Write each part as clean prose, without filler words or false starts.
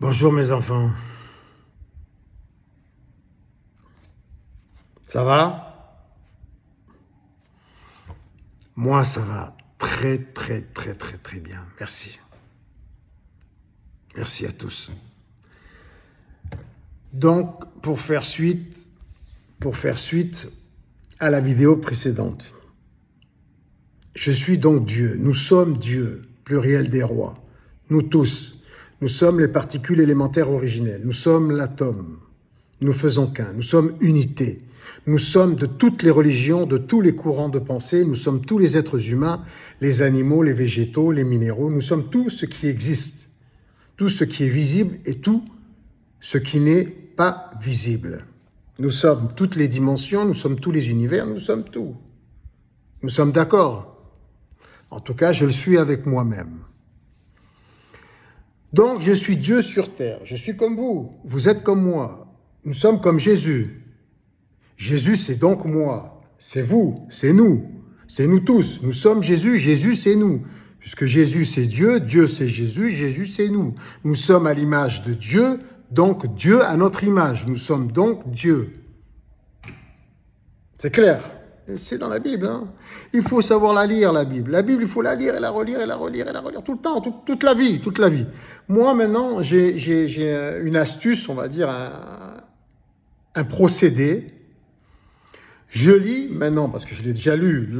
Bonjour mes enfants, ça va? Moi ça va très bien, merci. Merci à tous. Donc pour faire suite à la vidéo précédente, je suis donc Dieu, nous sommes Dieu, pluriel des rois, nous tous, nous sommes les particules élémentaires originelles, nous sommes l'atome, nous faisons qu'un, nous sommes unité. Nous sommes de toutes les religions, de tous les courants de pensée, nous sommes tous les êtres humains, les animaux, les végétaux, les minéraux, nous sommes tout ce qui existe, tout ce qui est visible et tout ce qui n'est pas visible. Nous sommes toutes les dimensions, nous sommes tous les univers, nous sommes tout. Nous sommes d'accord. En tout cas, je le suis avec moi-même. Donc, je suis Dieu sur terre, je suis comme vous êtes comme moi, nous sommes comme Jésus. Jésus, c'est donc moi, c'est vous, c'est nous tous. Nous sommes Jésus, Jésus, c'est nous. Puisque Jésus, c'est Dieu, Dieu, c'est Jésus, Jésus, c'est nous. Nous sommes à l'image de Dieu, donc Dieu à notre image. Nous sommes donc Dieu. C'est clair. Et c'est dans la Bible. Hein. Il faut savoir la lire, la Bible. La Bible, il faut la lire et la relire et la relire et la relire tout le temps, toute la vie, toute la vie. Moi, maintenant, j'ai une astuce, on va dire, un procédé. Je lis maintenant, parce que je l'ai déjà lu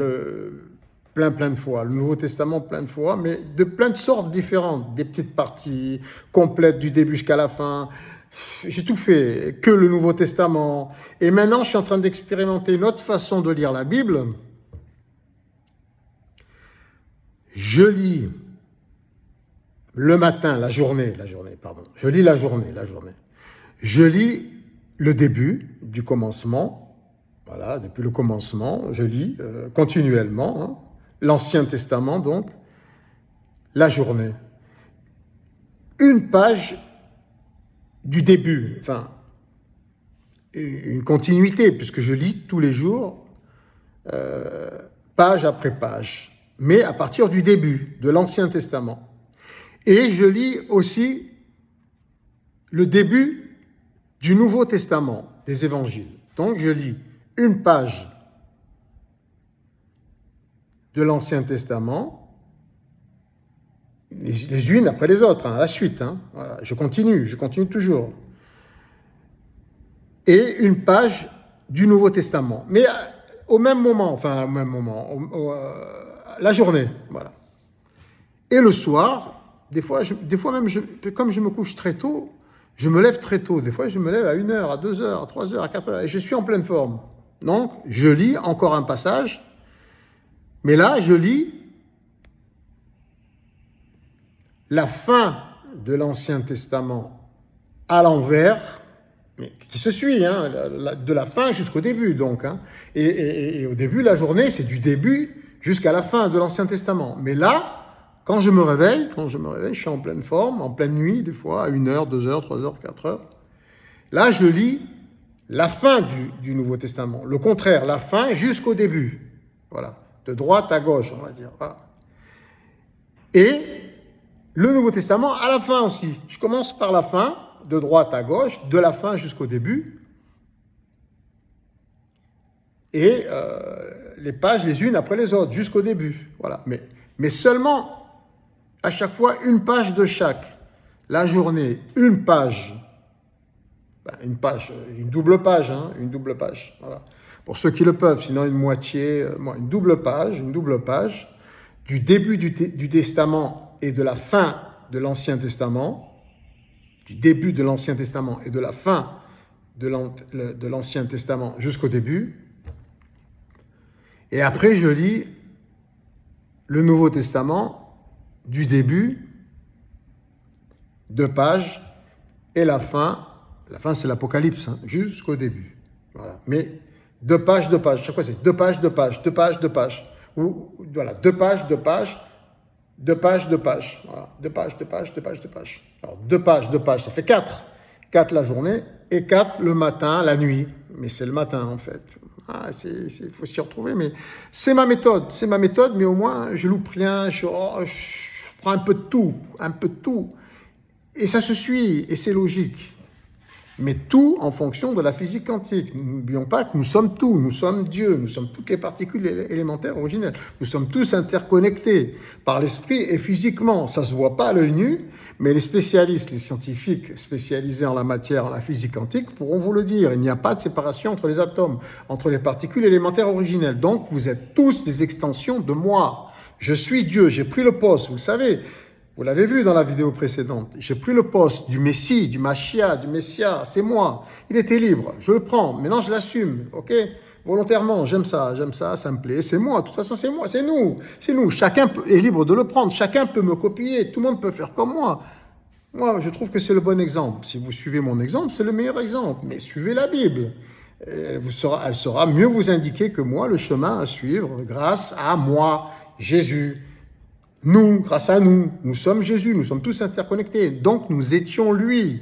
plein de fois, le Nouveau Testament plein de fois, mais de plein de sortes différentes, des petites parties complètes du début jusqu'à la fin. J'ai tout fait, que le Nouveau Testament. Et maintenant, je suis en train d'expérimenter une autre façon de lire la Bible. Je lis le matin, la journée, pardon. Je lis la journée. Je lis le début du commencement. Voilà, depuis le commencement, je lis continuellement, l'Ancien Testament donc, la journée. Une page du début, enfin, une continuité, puisque je lis tous les jours, page après page, mais à partir du début de l'Ancien Testament. Et je lis aussi le début du Nouveau Testament, des Évangiles. Donc je lis une page de l'Ancien Testament, les unes après les autres, à la suite. Voilà. Je continue toujours. Et une page du Nouveau Testament. Mais au même moment, la journée, voilà. Et le soir, des fois même, comme je me couche très tôt, je me lève très tôt. Des fois, je me lève à 1h, à 2h, à 3h, à 4h, et je suis en pleine forme. Donc, je lis encore un passage, mais là, je lis la fin de l'Ancien Testament à l'envers, mais qui se suit, de la fin jusqu'au début, donc. Et au début, la journée, c'est du début jusqu'à la fin de l'Ancien Testament. Mais là, quand je me réveille, je suis en pleine forme, en pleine nuit, des fois, à 1h, 2h, 3h, 4h. Là, je lis la fin du Nouveau Testament. Le contraire, la fin jusqu'au début. Voilà. De droite à gauche, on va dire. Voilà. Et le Nouveau Testament à la fin aussi. Je commence par la fin, de droite à gauche, de la fin jusqu'au début. Et les pages les unes après les autres, jusqu'au début. Voilà. Mais seulement, à chaque fois, une page de chaque. La journée, une page. Une double page, voilà. Pour ceux qui le peuvent, sinon une moitié, une double page du début du Testament et de la fin de l'Ancien Testament, du début de l'Ancien Testament et de la fin de l'Ancien Testament jusqu'au début. Et après, je lis le Nouveau Testament du début, 2 pages, et la fin, c'est l'Apocalypse, jusqu'au début. Voilà. Mais 2 pages. Chaque fois, c'est 2 pages. Ou, voilà, 2 pages. Voilà. 2 pages. Alors, 2 pages, ça fait 4. 4 la journée et 4 le matin, la nuit. Mais c'est le matin, en fait. Il faut s'y retrouver. Mais c'est ma méthode, mais au moins, je loupe rien. Je prends un peu de tout. Et ça se suit, et c'est logique. Mais tout en fonction de la physique quantique. N'oublions pas que nous sommes tout, nous sommes Dieu, nous sommes toutes les particules élémentaires originelles. Nous sommes tous interconnectés par l'esprit et physiquement. Ça ne se voit pas à l'œil nu, mais les spécialistes, les scientifiques spécialisés en la matière, en la physique quantique, pourront vous le dire. Il n'y a pas de séparation entre les atomes, entre les particules élémentaires originelles. Donc, vous êtes tous des extensions de moi. Je suis Dieu, j'ai pris le poste, vous le savez. Vous l'avez vu dans la vidéo précédente. J'ai pris le poste du Messie, du Mashiach, du Messia, c'est moi. Il était libre, je le prends. Maintenant, je l'assume, ok? Volontairement, j'aime ça, ça me plaît. C'est moi, de toute façon, c'est moi, c'est nous. C'est nous. Chacun est libre de le prendre. Chacun peut me copier. Tout le monde peut faire comme moi. Moi, je trouve que c'est le bon exemple. Si vous suivez mon exemple, c'est le meilleur exemple. Mais suivez la Bible. Elle saura mieux vous indiquer que moi le chemin à suivre grâce à moi, Jésus. Nous, grâce à nous, nous sommes Jésus, nous sommes tous interconnectés. Donc, nous étions lui.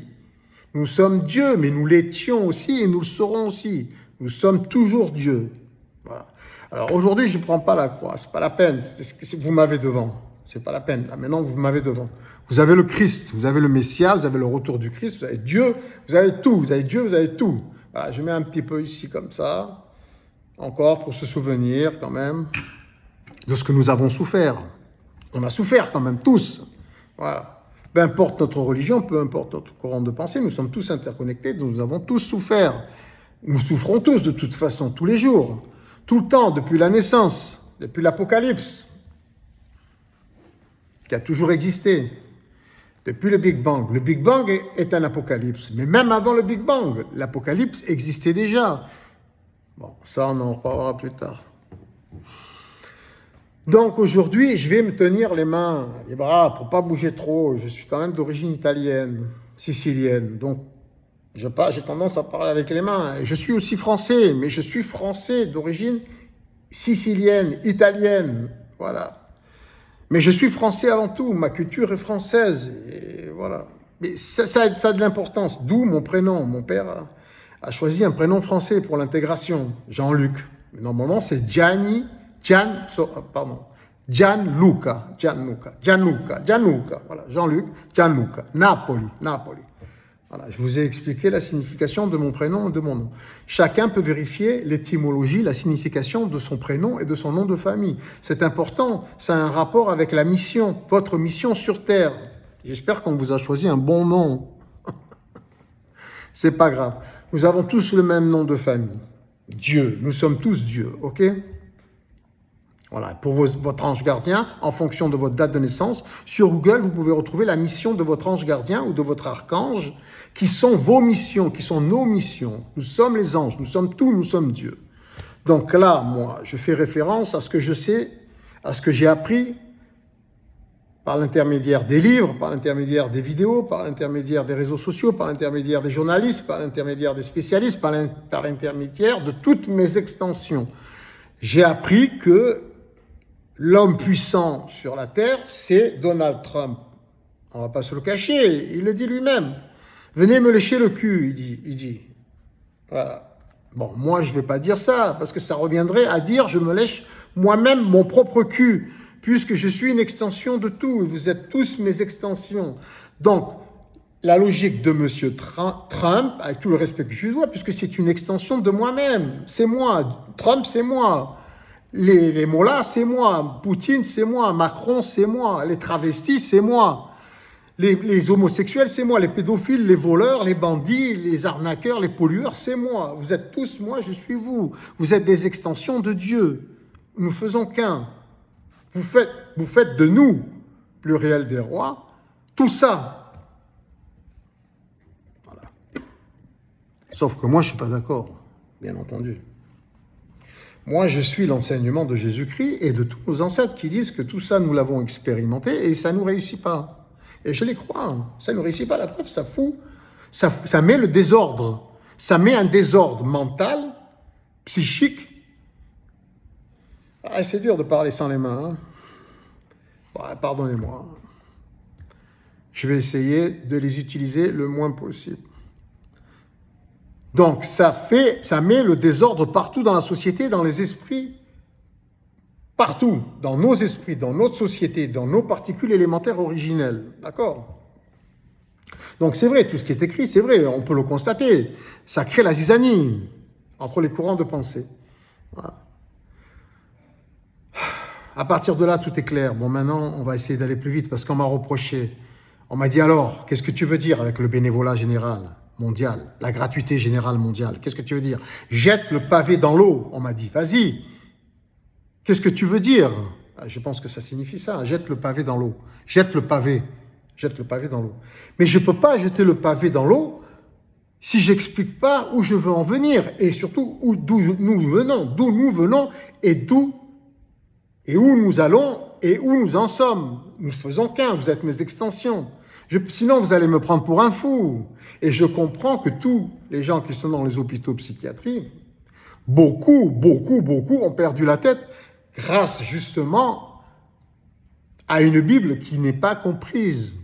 Nous sommes Dieu, mais nous l'étions aussi et nous le serons aussi. Nous sommes toujours Dieu. Voilà. Alors, aujourd'hui, je ne prends pas la croix. C'est pas la peine. Vous m'avez devant. C'est pas la peine. Là, maintenant, vous m'avez devant. Vous avez le Christ, vous avez le Messia, vous avez le retour du Christ, vous avez Dieu, vous avez tout. Vous avez Dieu, vous avez tout. Voilà, je mets un petit peu ici comme ça. Encore pour se souvenir quand même de ce que nous avons souffert. On a souffert quand même, tous. Voilà. Peu importe notre religion, peu importe notre courant de pensée, nous sommes tous interconnectés, nous avons tous souffert. Nous souffrons tous de toute façon, tous les jours, tout le temps, depuis la naissance, depuis l'Apocalypse, qui a toujours existé, depuis le Big Bang. Le Big Bang est un apocalypse, mais même avant le Big Bang, l'Apocalypse existait déjà. Bon, ça on en reparlera plus tard. Donc aujourd'hui, je vais me tenir les mains, les bras, pour pas bouger trop. Je suis quand même d'origine italienne, sicilienne. Donc j'ai tendance à parler avec les mains. Et je suis aussi français, mais je suis français d'origine sicilienne, italienne. Voilà. Mais je suis français avant tout. Ma culture est française. Et voilà. Mais ça a de l'importance. D'où mon prénom. Mon père a choisi un prénom français pour l'intégration. Jean-Luc. Normalement, c'est Gianluca, voilà, Jean-Luc, Gianluca, Napoli. Voilà, je vous ai expliqué la signification de mon prénom et de mon nom. Chacun peut vérifier l'étymologie, la signification de son prénom et de son nom de famille. C'est important, ça a un rapport avec la mission, votre mission sur Terre. J'espère qu'on vous a choisi un bon nom. C'est pas grave. Nous avons tous le même nom de famille. Dieu, nous sommes tous Dieu, ok? Voilà, pour votre ange gardien, en fonction de votre date de naissance, sur Google, vous pouvez retrouver la mission de votre ange gardien ou de votre archange, qui sont vos missions, qui sont nos missions. Nous sommes les anges, nous sommes tout, nous sommes Dieu. Donc là, moi, je fais référence à ce que je sais, à ce que j'ai appris par l'intermédiaire des livres, par l'intermédiaire des vidéos, par l'intermédiaire des réseaux sociaux, par l'intermédiaire des journalistes, par l'intermédiaire des spécialistes, par l'intermédiaire de toutes mes extensions. J'ai appris que l'homme puissant sur la Terre, c'est Donald Trump. On ne va pas se le cacher, il le dit lui-même. Venez me lécher le cul, il dit. Voilà. Bon, moi, je ne vais pas dire ça, parce que ça reviendrait à dire je me lèche moi-même mon propre cul, puisque je suis une extension de tout, et vous êtes tous mes extensions. Donc, la logique de M. Trump, avec tout le respect que je lui dois, puisque c'est une extension de moi-même, c'est moi, Trump, c'est moi. Les mollahs, c'est moi. Poutine, c'est moi. Macron, c'est moi. Les travestis, c'est moi. Les homosexuels, c'est moi. Les pédophiles, les voleurs, les bandits, les arnaqueurs, les pollueurs, c'est moi. Vous êtes tous moi, je suis vous. Vous êtes des extensions de Dieu. Nous faisons qu'un. Vous faites de nous, pluriel des rois, tout ça. Voilà. Sauf que moi, je ne suis pas d'accord, bien entendu. Moi, je suis l'enseignement de Jésus-Christ et de tous nos ancêtres qui disent que tout ça, nous l'avons expérimenté et ça ne nous réussit pas. Et je les crois, ça ne nous réussit pas. La preuve, ça fout, ça met le désordre. Ça met un désordre mental, psychique. Ah, c'est dur de parler sans les mains. Hein. Bon, pardonnez-moi. Je vais essayer de les utiliser le moins possible. Donc, ça met le désordre partout dans la société, dans les esprits, partout, dans nos esprits, dans notre société, dans nos particules élémentaires originelles. D'accord? Donc c'est vrai, tout ce qui est écrit, c'est vrai, on peut le constater. Ça crée la zizanie entre les courants de pensée. Voilà. À partir de là, tout est clair. Bon, maintenant, on va essayer d'aller plus vite parce qu'on m'a reproché. On m'a dit alors, qu'est-ce que tu veux dire avec le bénévolat général mondial, la gratuité générale mondiale? Qu'est-ce que tu veux dire? Jette le pavé dans l'eau, on m'a dit. Vas-y. Qu'est-ce que tu veux dire? Je pense que ça signifie ça. Jette le pavé dans l'eau. Jette le pavé. Jette le pavé dans l'eau. Mais je ne peux pas jeter le pavé dans l'eau si j'explique pas où je veux en venir et surtout d'où nous venons et où nous allons et où nous en sommes. Nous faisons qu'un, vous êtes mes extensions. Sinon, vous allez me prendre pour un fou. Et je comprends que tous les gens qui sont dans les hôpitaux psychiatriques, beaucoup ont perdu la tête grâce justement à une Bible qui n'est pas comprise,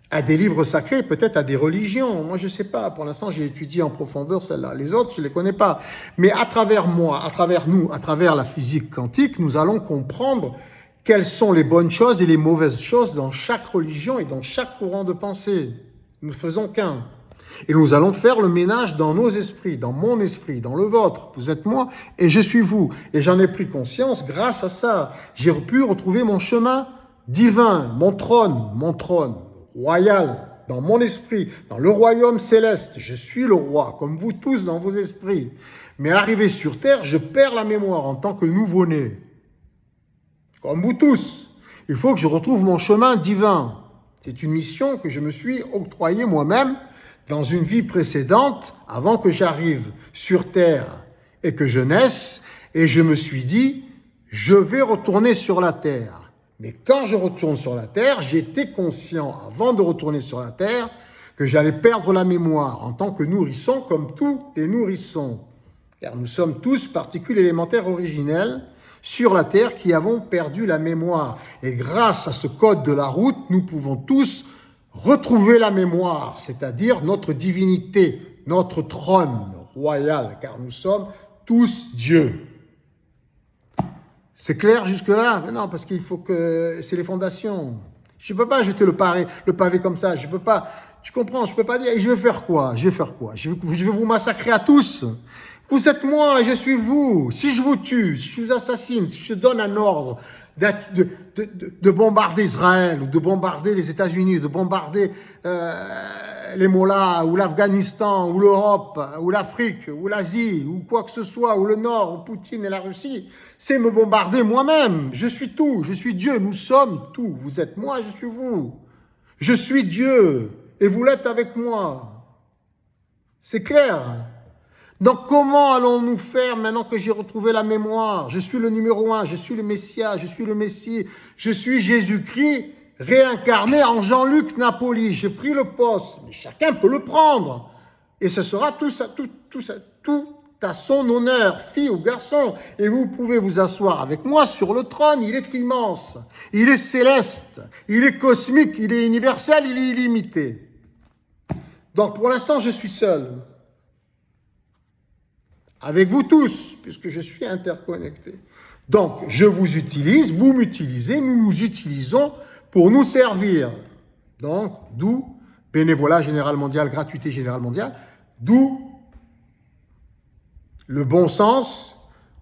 à des livres sacrés, peut-être à des religions. Moi, je ne sais pas. Pour l'instant, j'ai étudié en profondeur celle-là. Les autres, je ne les connais pas. Mais à travers moi, à travers nous, à travers la physique quantique, nous allons comprendre quelles sont les bonnes choses et les mauvaises choses dans chaque religion et dans chaque courant de pensée. Nous ne faisons qu'un. Et nous allons faire le ménage dans nos esprits, dans mon esprit, dans le vôtre. Vous êtes moi et je suis vous. Et j'en ai pris conscience grâce à ça. J'ai pu retrouver mon chemin divin, mon trône royal, dans mon esprit, dans le royaume céleste. Je suis le roi, comme vous tous dans vos esprits. Mais arrivé sur terre, je perds la mémoire en tant que nouveau-né. Comme vous tous. Il faut que je retrouve mon chemin divin. C'est une mission que je me suis octroyée moi-même dans une vie précédente, avant que j'arrive sur terre et que je naisse. Et je me suis dit, je vais retourner sur la terre. Mais quand je retourne sur la terre, j'étais conscient, avant de retourner sur la terre, que j'allais perdre la mémoire en tant que nourrisson, comme tous les nourrissons. Car nous sommes tous particules élémentaires originelles sur la terre qui avons perdu la mémoire. Et grâce à ce code de la route, nous pouvons tous retrouver la mémoire, c'est-à-dire notre divinité, notre trône royal, car nous sommes tous Dieu. C'est clair jusque-là? Mais non, parce qu'il faut que... C'est les fondations. Je ne peux pas jeter le pavé comme ça. Je peux pas... Tu comprends? Je ne peux pas dire... Et je vais faire quoi? Je vais vous massacrer à tous. Vous êtes moi et je suis vous. Si je vous tue, si je vous assassine, si je donne un ordre de bombarder Israël, ou de bombarder les États-Unis, de bombarder les Mollahs, ou l'Afghanistan, ou l'Europe, ou l'Afrique, ou l'Asie, ou quoi que ce soit, ou le Nord, ou Poutine et la Russie, c'est me bombarder moi-même. Je suis tout, je suis Dieu, nous sommes tout. Vous êtes moi, je suis vous. Je suis Dieu, et vous l'êtes avec moi. C'est clair? Donc comment allons-nous faire maintenant que j'ai retrouvé la mémoire? Je suis le numéro 1, je suis le Messia, je suis le Messie, je suis Jésus-Christ réincarné en Jean-Luc Napoli. J'ai pris le poste, mais chacun peut le prendre. Et ce sera tout à son honneur, fille ou garçon. Et vous pouvez vous asseoir avec moi sur le trône, il est immense, il est céleste, il est cosmique, il est universel, il est illimité. Donc pour l'instant, je suis seul. Avec vous tous, puisque je suis interconnecté. Donc, je vous utilise, vous m'utilisez, nous nous utilisons pour nous servir. Donc, d'où bénévolat général mondial, gratuité générale mondiale, d'où le bon sens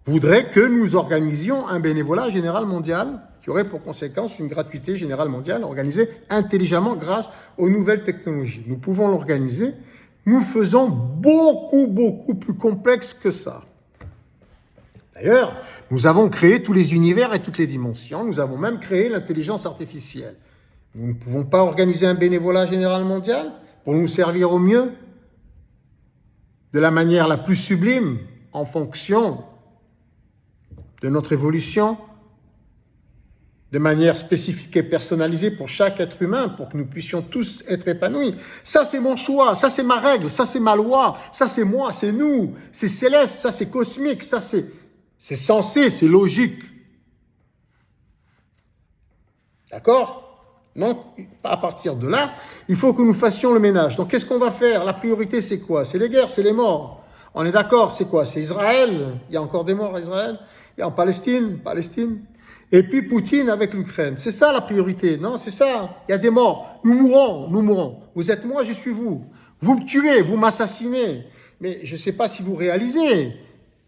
voudrait que nous organisions un bénévolat général mondial qui aurait pour conséquence une gratuité générale mondiale organisée intelligemment grâce aux nouvelles technologies. Nous pouvons l'organiser. Nous faisons beaucoup plus complexe que ça. D'ailleurs, nous avons créé tous les univers et toutes les dimensions. Nous avons même créé l'intelligence artificielle. Nous ne pouvons pas organiser un bénévolat général mondial pour nous servir au mieux, de la manière la plus sublime, en fonction de notre évolution, de manière spécifique et personnalisée pour chaque être humain, pour que nous puissions tous être épanouis. Ça, c'est mon choix, ça, c'est ma règle, ça, c'est ma loi, ça, c'est moi, c'est nous, c'est céleste, ça, c'est cosmique, ça, c'est sensé, c'est logique. D'accord? Donc, à partir de là, il faut que nous fassions le ménage. Donc, qu'est-ce qu'on va faire? La priorité, c'est quoi? C'est les guerres, c'est les morts. On est d'accord, c'est quoi? C'est Israël. Il y a encore des morts à Israël. Et en Palestine. Et puis Poutine avec l'Ukraine. C'est ça la priorité. Non, c'est ça. Il y a des morts. Nous mourrons, nous mourrons. Vous êtes moi, je suis vous. Vous me tuez, vous m'assassinez. Mais je ne sais pas si vous réalisez.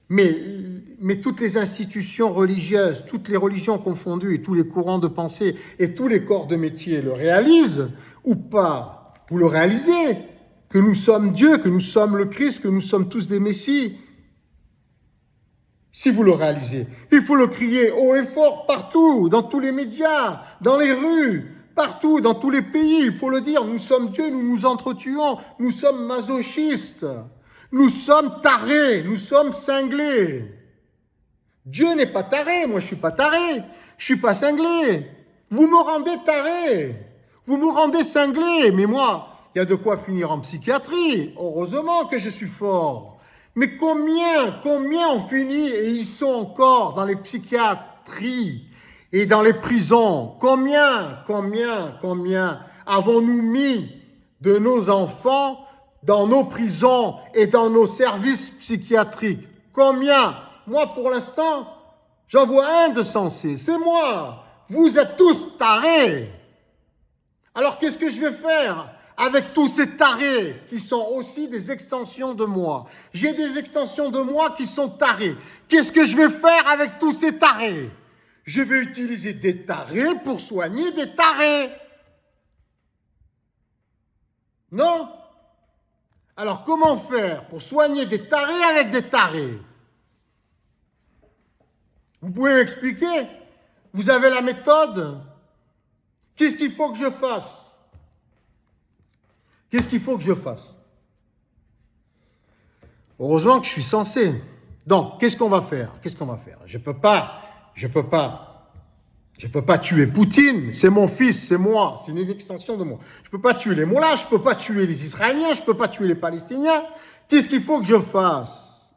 Mais toutes les institutions religieuses, toutes les religions confondues, et tous les courants de pensée et tous les corps de métier le réalisent ou pas? Vous le réalisez? Que nous sommes Dieu, que nous sommes le Christ, que nous sommes tous des Messies. Si vous le réalisez, il faut le crier haut et fort partout, dans tous les médias, dans les rues, partout, dans tous les pays. Il faut le dire, nous sommes Dieu, nous nous entretuons, nous sommes masochistes, nous sommes tarés, nous sommes cinglés. Dieu n'est pas taré, moi je suis pas taré, je suis pas cinglé. Vous me rendez taré, vous me rendez cinglé, mais moi, il y a de quoi finir en psychiatrie. Heureusement que je suis fort. Mais combien ont fini et ils sont encore dans les psychiatries et dans les prisons? Combien avons-nous mis de nos enfants dans nos prisons et dans nos services psychiatriques? Combien? Moi, pour l'instant, j'en vois un de sensé, c'est moi. Vous êtes tous tarés. Alors qu'est-ce que je vais faire avec tous ces tarés qui sont aussi des extensions de moi? J'ai des extensions de moi qui sont tarés. Qu'est-ce que je vais faire avec tous ces tarés? Je vais utiliser des tarés pour soigner des tarés. Non? Alors comment faire pour soigner des tarés avec des tarés? Vous pouvez m'expliquer? Vous avez la méthode? Qu'est-ce qu'il faut que je fasse? Qu'est-ce qu'il faut que je fasse? Heureusement que je suis censé. Donc, qu'est-ce qu'on va faire? Je peux pas tuer Poutine. C'est mon fils, c'est moi. C'est une extension de moi. Je peux pas tuer les Mollahs, je peux pas tuer les Israéliens, je peux pas tuer les Palestiniens. Qu'est-ce qu'il faut que je fasse?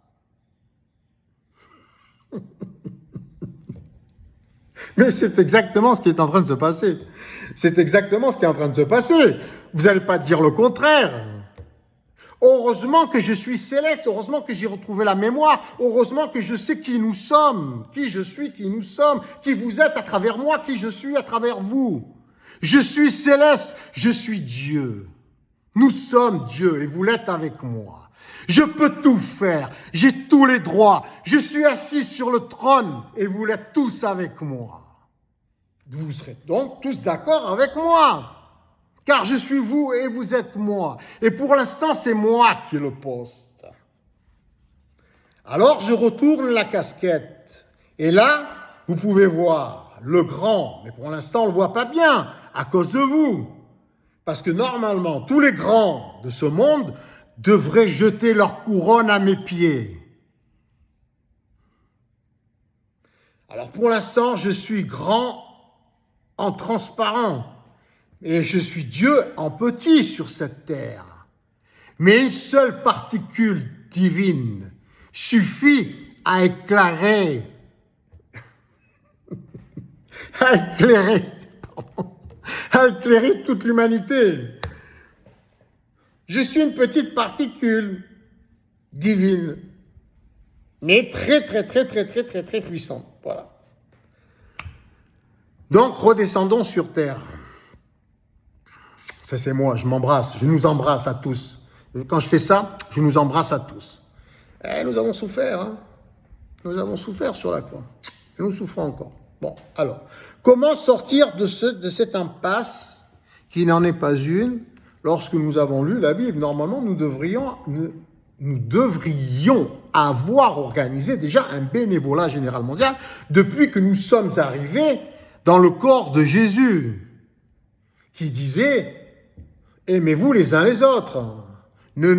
Mais c'est exactement ce qui est en train de se passer. C'est exactement ce qui est en train de se passer. Vous n'allez pas dire le contraire. Heureusement que je suis céleste, heureusement que j'ai retrouvé la mémoire, heureusement que je sais qui nous sommes, qui je suis, qui nous sommes, qui vous êtes à travers moi, qui je suis à travers vous. Je suis céleste, je suis Dieu. Nous sommes Dieu et vous l'êtes avec moi. Je peux tout faire, j'ai tous les droits, je suis assis sur le trône et vous l'êtes tous avec moi. Vous serez donc tous d'accord avec moi, car je suis vous et vous êtes moi. Et pour l'instant, c'est moi qui le poste. Alors, je retourne la casquette. Et là, vous pouvez voir le grand, mais pour l'instant, on ne le voit pas bien, à cause de vous. Parce que normalement, tous les grands de ce monde devraient jeter leur couronne à mes pieds. Alors, pour l'instant, je suis grand en transparent. Et je suis Dieu en petit sur cette terre. Mais une seule particule divine suffit à éclairer toute l'humanité. Je suis une petite particule divine, mais très puissante. Voilà. Donc, redescendons sur terre. Ça, c'est moi, je m'embrasse, je nous embrasse à tous. Quand je fais ça, je nous embrasse à tous. Nous avons souffert, hein. Nous avons souffert sur la croix. Et nous souffrons encore. Bon, alors, comment sortir de cette impasse qui n'en est pas une lorsque nous avons lu la Bible? Normalement, nous devrions avoir organisé déjà un bénévolat général mondial depuis que nous sommes arrivés dans le corps de Jésus, qui disait « Aimez-vous les uns les autres. Ne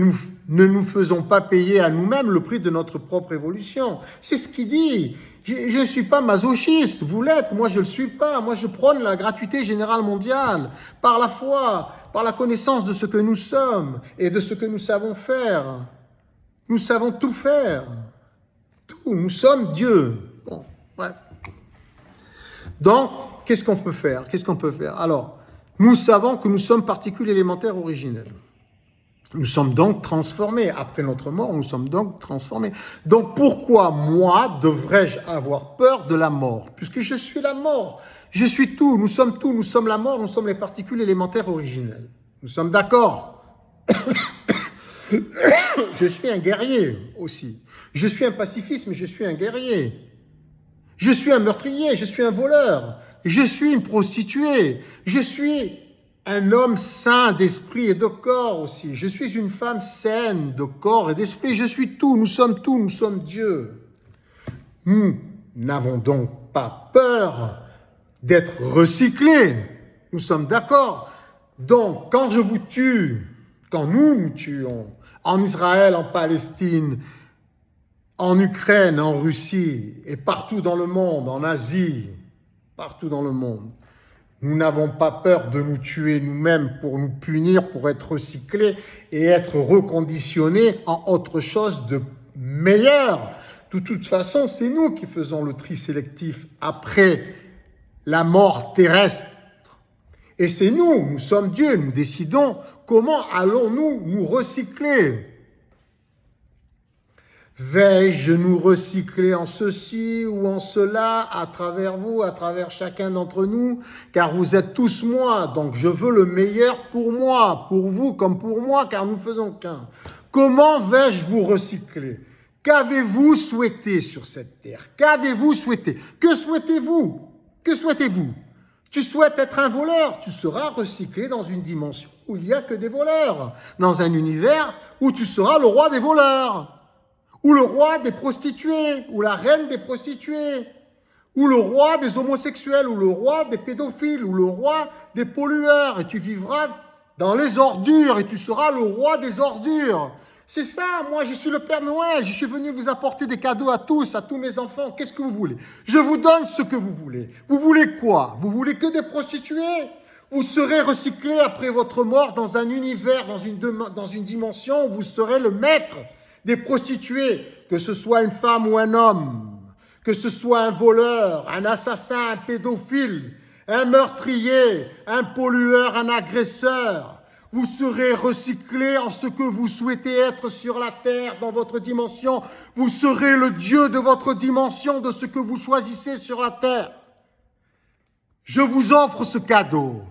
nous faisons pas payer à nous-mêmes le prix de notre propre évolution. » C'est ce qu'il dit. Je ne suis pas masochiste, vous l'êtes, moi je ne le suis pas. Moi je prône la gratuité générale mondiale par la foi, par la connaissance de ce que nous sommes et de ce que nous savons faire. Nous savons tout faire. Tout, nous sommes Dieu. Bon, bref. Donc, qu'est-ce qu'on peut faire? Alors, nous savons que nous sommes particules élémentaires originelles. Nous sommes donc transformés. Après notre mort, nous sommes donc transformés. Donc pourquoi moi devrais-je avoir peur de la mort? Puisque je suis la mort. Je suis tout. Nous sommes la mort, nous sommes les particules élémentaires originelles. Nous sommes d'accord. Je suis un guerrier aussi. Je suis un pacifiste, mais je suis un guerrier. Je suis un meurtrier, je suis un voleur. Je suis une prostituée. Je suis un homme sain d'esprit et de corps aussi. Je suis une femme saine de corps et d'esprit. Je suis tout, nous sommes Dieu. Nous n'avons donc pas peur d'être recyclés. Nous sommes d'accord. Donc, quand je vous tue, quand nous tuons, en Israël, en Palestine, en Ukraine, en Russie et partout dans le monde, en Asie, partout dans le monde, nous n'avons pas peur de nous tuer nous-mêmes pour nous punir, pour être recyclés et être reconditionnés en autre chose de meilleur. De toute façon, c'est nous qui faisons le tri sélectif après la mort terrestre. Et c'est nous sommes Dieu, nous décidons comment allons-nous nous recycler. Vais-je nous recycler en ceci ou en cela, à travers vous, à travers chacun d'entre nous, car vous êtes tous moi, donc je veux le meilleur pour moi, pour vous comme pour moi, car nous faisons qu'un. Comment vais-je vous recycler? Qu'avez-vous souhaité sur cette terre? Qu'avez-vous souhaité? Que souhaitez-vous? Que souhaitez-vous? Tu souhaites être un voleur, tu seras recyclé dans une dimension où il n'y a que des voleurs, dans un univers où tu seras le roi des voleurs. Ou le roi des prostituées, ou la reine des prostituées, ou le roi des homosexuels, ou le roi des pédophiles, ou le roi des pollueurs, et tu vivras dans les ordures, et tu seras le roi des ordures. C'est ça, moi je suis le Père Noël, je suis venu vous apporter des cadeaux à tous mes enfants. Qu'est-ce que vous voulez? Je vous donne ce que vous voulez. Vous voulez quoi? Vous voulez que des prostituées? Vous serez recyclés après votre mort dans un univers, dans une dimension où vous serez le maître des prostituées, que ce soit une femme ou un homme, que ce soit un voleur, un assassin, un pédophile, un meurtrier, un pollueur, un agresseur. Vous serez recyclés en ce que vous souhaitez être sur la terre, dans votre dimension. Vous serez le Dieu de votre dimension, de ce que vous choisissez sur la terre. Je vous offre ce cadeau.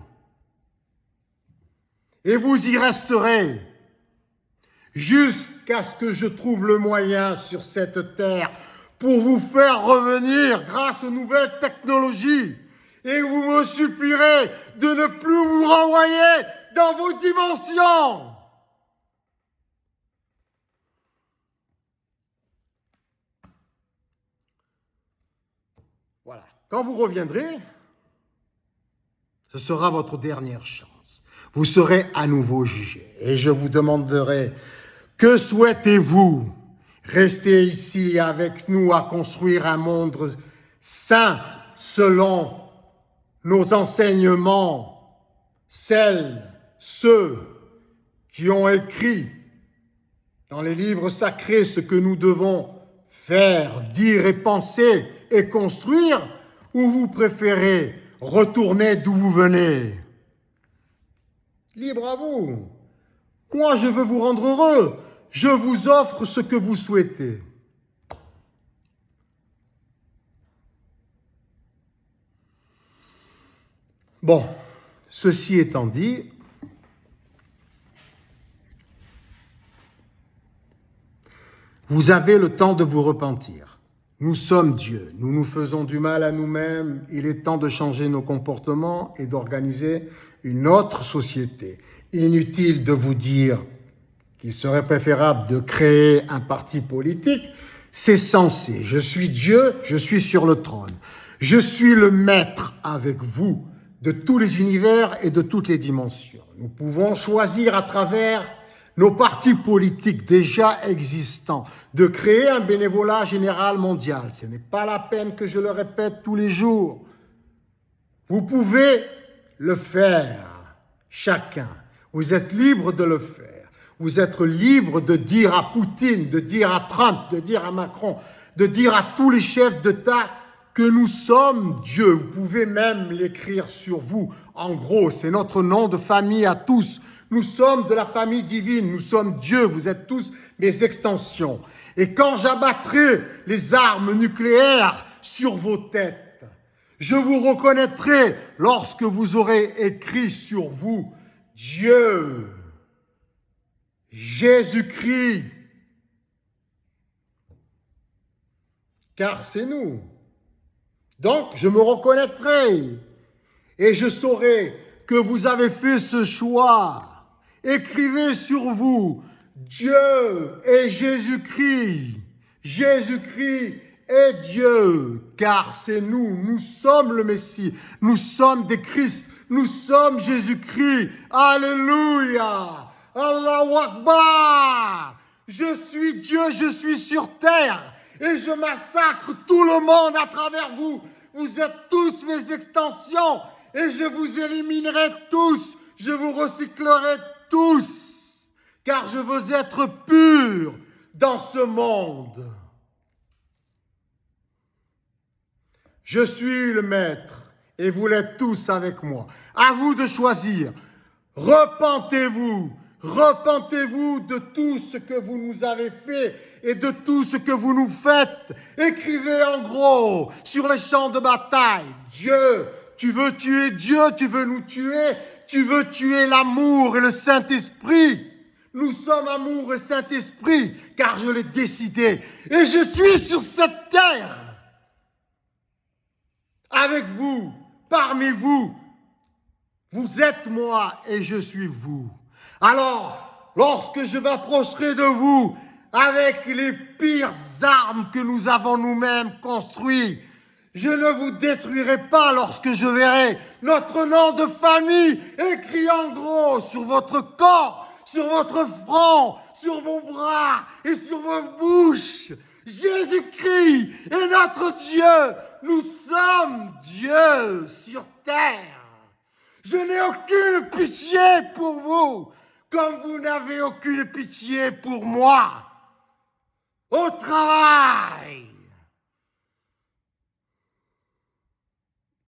Et vous y resterez jusqu'à ce que je trouve le moyen sur cette terre pour vous faire revenir grâce aux nouvelles technologies. Et vous me supplierez de ne plus vous renvoyer dans vos dimensions. Voilà. Quand vous reviendrez, ce sera votre dernière chance. Vous serez à nouveau jugé. Et je vous demanderai, que souhaitez-vous? Rester ici avec nous à construire un monde sain selon nos enseignements, ceux qui ont écrit dans les livres sacrés ce que nous devons faire, dire et penser et construire, ou vous préférez retourner d'où vous venez? Libre à vous. Moi, je veux vous rendre heureux. Je vous offre ce que vous souhaitez. Bon, ceci étant dit, vous avez le temps de vous repentir. Nous sommes Dieu, nous nous faisons du mal à nous-mêmes, il est temps de changer nos comportements et d'organiser une autre société. Inutile de vous dire qu'il serait préférable de créer un parti politique, c'est censé. Je suis Dieu, je suis sur le trône. Je suis le maître avec vous de tous les univers et de toutes les dimensions. Nous pouvons choisir à travers nos partis politiques déjà existants de créer un bénévolat général mondial. Ce n'est pas la peine que je le répète tous les jours. Vous pouvez le faire, chacun. Vous êtes libre de le faire. Vous êtes libre de dire à Poutine, de dire à Trump, de dire à Macron, de dire à tous les chefs d'État que nous sommes Dieu. Vous pouvez même l'écrire sur vous. En gros, c'est notre nom de famille à tous. Nous sommes de la famille divine, nous sommes Dieu, vous êtes tous mes extensions. Et quand j'abattrai les armes nucléaires sur vos têtes, je vous reconnaîtrai lorsque vous aurez écrit sur vous Dieu, Jésus-Christ, car c'est nous. Donc, je me reconnaîtrai et je saurai que vous avez fait ce choix. Écrivez sur vous Dieu et Jésus-Christ. Jésus-Christ est Dieu, car c'est nous. Nous sommes le Messie. Nous sommes des Christ. Nous sommes Jésus-Christ. Alléluia. Allahu Akbar. Je suis Dieu, je suis sur terre. Et je massacre tout le monde à travers vous. Vous êtes tous mes extensions. Et je vous éliminerai tous. Je vous recyclerai tous. Car je veux être pur dans ce monde. Je suis le maître et vous l'êtes tous avec moi. À vous de choisir. Repentez-vous. Repentez-vous de tout ce que vous nous avez fait et de tout ce que vous nous faites. Écrivez en gros sur les champs de bataille. Dieu, tu veux tuer Dieu, tu veux nous tuer, tu veux tuer l'amour et le Saint-Esprit. Nous sommes amour et Saint-Esprit, car je l'ai décidé. Et je suis sur cette terre. Avec vous, parmi vous, vous êtes moi et je suis vous. Alors, lorsque je m'approcherai de vous avec les pires armes que nous avons nous-mêmes construites, je ne vous détruirai pas lorsque je verrai notre nom de famille écrit en gros sur votre corps, sur votre front, sur vos bras et sur vos bouches. Jésus-Christ est notre Dieu. Nous sommes Dieu sur terre. Je n'ai aucune pitié pour vous, comme vous n'avez aucune pitié pour moi. Au travail!